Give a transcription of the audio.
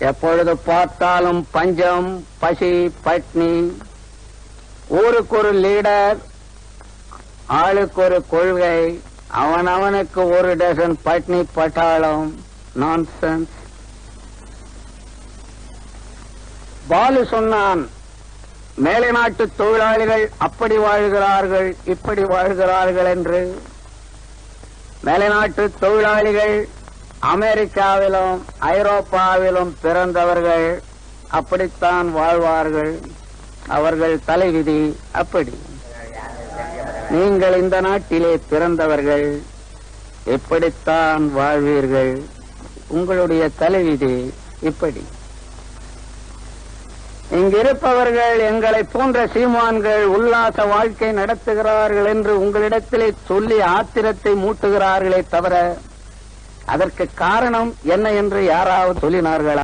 எப்பொழுது பார்த்தாலும் பஞ்சம், பசி, பட்னி. ஊருக்கு ஒரு லீடர், ஆளுக்கு ஒரு கொள்கை, அவனவனுக்கு ஒரு டசன் பட்னி பட்டாளம். நான்சென்ஸ். பாலு சொன்னான், மேலை நாட்டு தொழிலாளிகள் அப்படி வாழ்கிறார்கள், இப்படி வாழ்கிறார்கள் என்று. மேலை நாட்டு தொழிலாளிகள் அமெரிக்காவிலும் ஐரோப்பாவிலும் பிறந்தவர்கள் அப்படித்தான் வாழ்வார்கள். அவர்கள் தலைவிதி அப்படி. நீங்கள் இந்த நாட்டிலே பிறந்தவர்கள் எப்படித்தான் வாழ்வீர்கள். உங்களுடைய தலைவிதி இப்படி. இங்கிருப்பவர்கள் எங்களை போன்ற சீமான்கள் உல்லாச வாழ்க்கை நடத்துகிறார்கள் என்று உங்களிடத்திலே சொல்லி ஆத்திரத்தை மூட்டுகிறார்களே தவிர அதற்கு காரணம் என்ன என்று யாராவது சொல்லினார்களா?